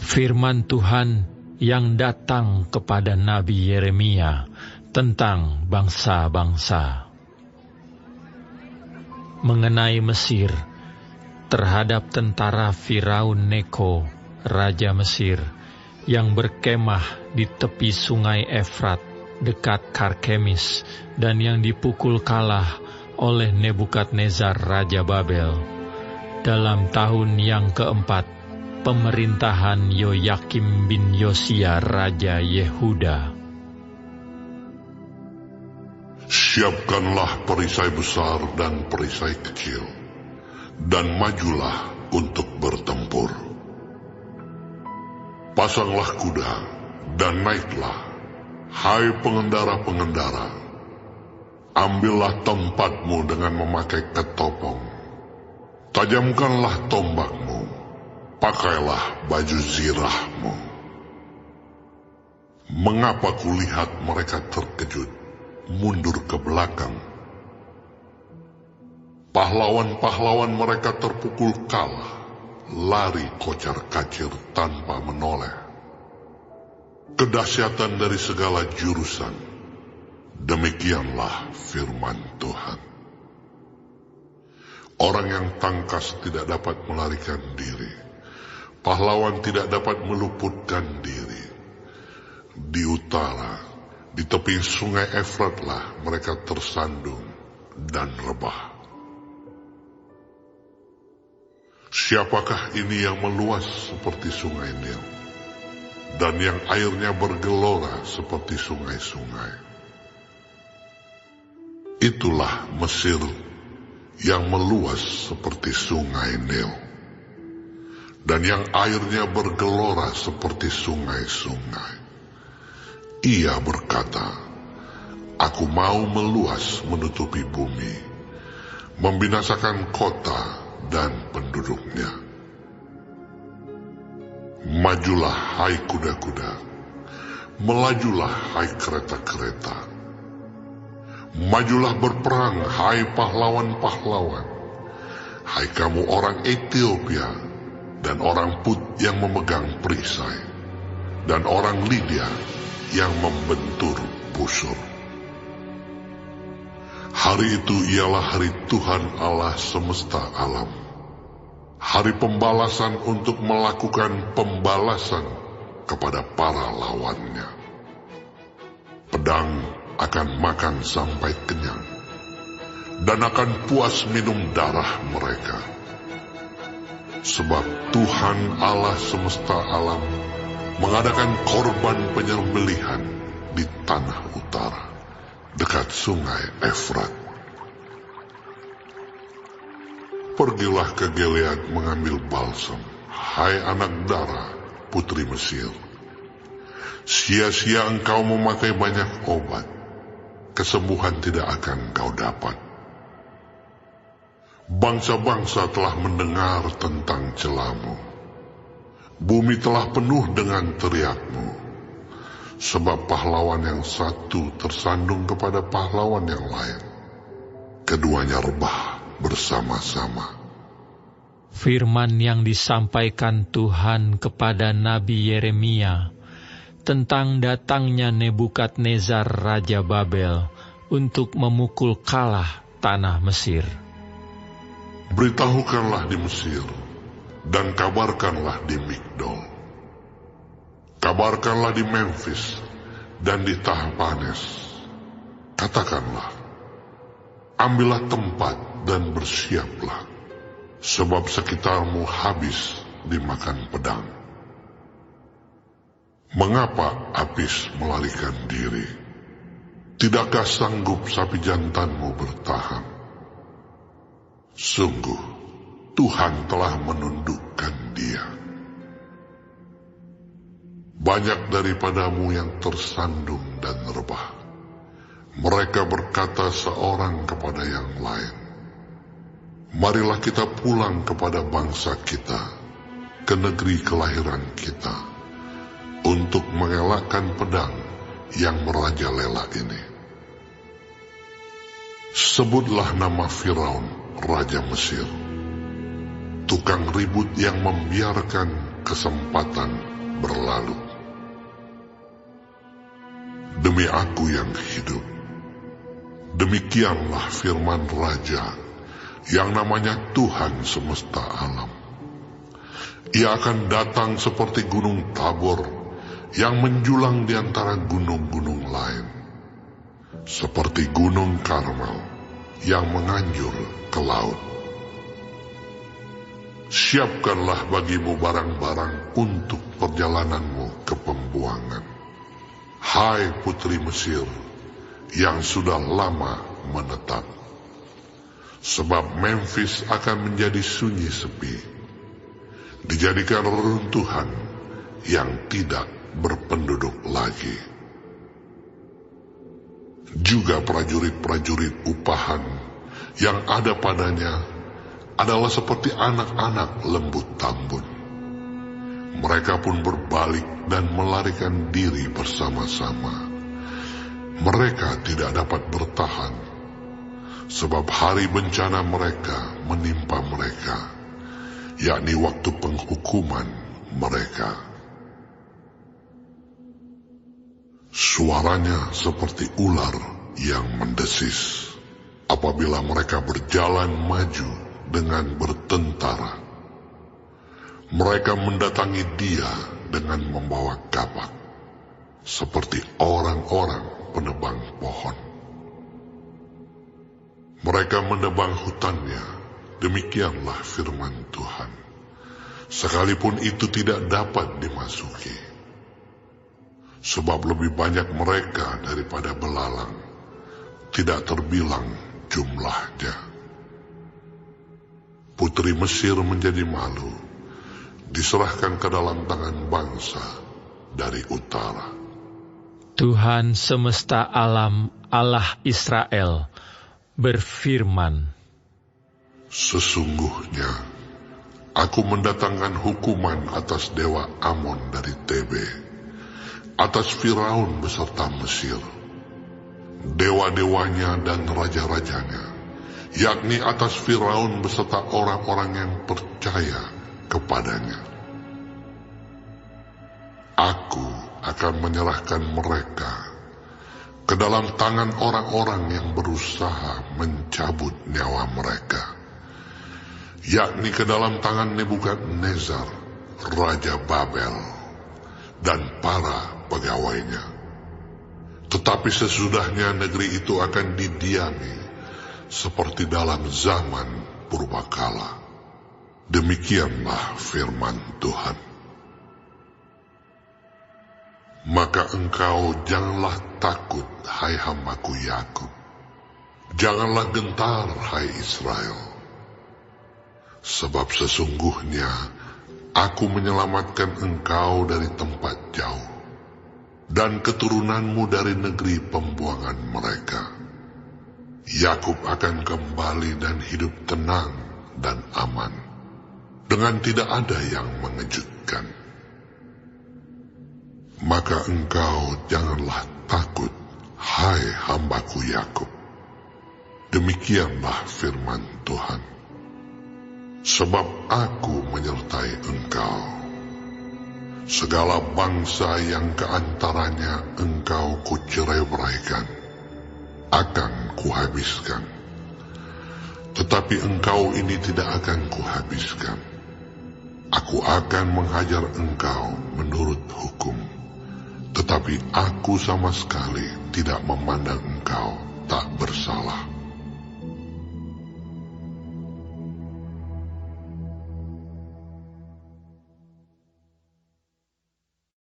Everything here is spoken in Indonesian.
Firman Tuhan yang datang kepada Nabi Yeremia tentang bangsa-bangsa. Mengenai Mesir, terhadap tentara Firaun Neko, Raja Mesir, yang berkemah di tepi sungai Efrat dekat Karkemis, dan yang dipukul kalah oleh Nebukadnezar Raja Babel, dalam tahun yang keempat pemerintahan Yoyakim bin Yosia Raja Yehuda. Siapkanlah perisai besar dan perisai kecil, dan majulah untuk bertempur. Pasanglah kuda dan naiklah, hai pengendara-pengendara. Ambillah tempatmu dengan memakai ketopong. Tajamkanlah tombakmu, pakailah baju zirahmu. Mengapa kulihat mereka terkejut, mundur ke belakang? Pahlawan-pahlawan mereka terpukul kalah, lari kocar-kacir tanpa menoleh. Kedahsyatan dari segala jurusan, demikianlah firman Tuhan. Orang yang tangkas tidak dapat melarikan diri, pahlawan tidak dapat meluputkan diri. Di utara, di tepi sungai Efratlah mereka tersandung dan rebah. Siapakah ini yang meluas seperti sungai Nil, dan yang airnya bergelora seperti sungai-sungai? Itulah Mesir yang meluas seperti sungai Nil, dan yang airnya bergelora seperti sungai-sungai. Ia berkata, aku mau meluas menutupi bumi, membinasakan kota dan penduduknya. Majulah hai kuda-kuda, melajulah hai kereta-kereta. Majulah berperang hai pahlawan-pahlawan, hai kamu orang Ethiopia dan orang Put yang memegang perisai, dan orang Lydia yang membentur busur. Hari itu ialah hari Tuhan Allah semesta alam, hari pembalasan untuk melakukan pembalasan kepada para lawannya. Pedang akan makan sampai kenyang, dan akan puas minum darah mereka. Sebab Tuhan Allah semesta alam mengadakan korban penyembelihan di tanah utara, dekat sungai Efrat. Pergilah ke Gilead mengambil balsam, hai anak Dara, putri Mesir. Sia-sia engkau memakai banyak obat, kesembuhan tidak akan kau dapat. Bangsa-bangsa telah mendengar tentang celamu. Bumi telah penuh dengan teriakmu, sebab pahlawan yang satu tersandung kepada pahlawan yang lain. Keduanya rebah bersama-sama. Firman yang disampaikan Tuhan kepada Nabi Yeremia tentang datangnya Nebukadnezar Raja Babel untuk memukul kalah tanah Mesir. Beritahukanlah di Mesir, dan kabarkanlah di Migdol. Kabarkanlah di Memphis dan di Tahpanes. Katakanlah, ambillah tempat dan bersiaplah, sebab sekitarmu habis dimakan pedang. Mengapa Apis melarikan diri? Tidakkah sanggup sapi jantanmu bertahan? Sungguh, Tuhan telah menundukkan dia. Banyak daripadamu yang tersandung dan rebah. Mereka berkata seorang kepada yang lain, marilah kita pulang kepada bangsa kita, ke negeri kelahiran kita, untuk mengelakkan pedang yang merajalela ini. Sebutlah nama Firaun, Raja Mesir, tukang ribut yang membiarkan kesempatan berlalu. Demi aku yang hidup, demikianlah firman Raja yang namanya Tuhan semesta alam. Ia akan datang seperti gunung Tabor yang menjulang di antara gunung-gunung lain, seperti gunung Karmel yang menganjur ke laut. Siapkanlah bagimu barang-barang untuk perjalananmu ke pembuangan, hai putri Mesir yang sudah lama menetap. Sebab Memphis akan menjadi sunyi sepi, dijadikan reruntuhan yang tidak berpenduduk lagi. Juga prajurit-prajurit upahan yang ada padanya adalah seperti anak-anak lembut tambun. Mereka pun berbalik dan melarikan diri bersama-sama. Mereka tidak dapat bertahan, sebab hari bencana mereka menimpa mereka, yakni waktu penghukuman mereka. Suaranya seperti ular yang mendesis apabila mereka berjalan maju dengan bertentara. Mereka mendatangi dia dengan membawa kapak, seperti orang-orang penebang pohon. Mereka menebang hutannya, demikianlah firman Tuhan, sekalipun itu tidak dapat dimasuki. Sebab lebih banyak mereka daripada belalang, tidak terbilang jumlahnya. Putri Mesir menjadi malu, diserahkan ke dalam tangan bangsa dari utara. Tuhan semesta alam, Allah Israel, berfirman, sesungguhnya aku mendatangkan hukuman atas dewa Amon dari Tebe, atas Firaun beserta Mesir, dewa-dewanya dan raja-rajanya, yakni atas Firaun beserta orang-orang yang percaya kepadanya. Aku akan menyerahkan mereka ke dalam tangan orang-orang yang berusaha mencabut nyawa mereka, yakni ke dalam tangan Nebukadnezar, Raja Babel, dan para pegawainya. Tetapi sesudahnya negeri itu akan didiami seperti dalam zaman purbakala. Demikianlah firman Tuhan. Maka engkau janganlah takut, hai hambaku Yakub. Janganlah gentar, hai Israel. Sebab sesungguhnya aku menyelamatkan engkau dari tempat jauh, dan keturunanmu dari negeri pembuangan mereka. Yakub akan kembali dan hidup tenang dan aman, dengan tidak ada yang mengejutkan. Maka engkau janganlah takut, hai hambaku Yakub. Demikianlah firman Tuhan. Sebab aku menyertai engkau. Segala bangsa yang keantaranya engkau kucerai-beraikan akan kuhabiskan. Tetapi engkau ini tidak akan kuhabiskan. Aku akan menghajar engkau menurut hukum. Tetapi aku sama sekali tidak memandang engkau tak bersalah.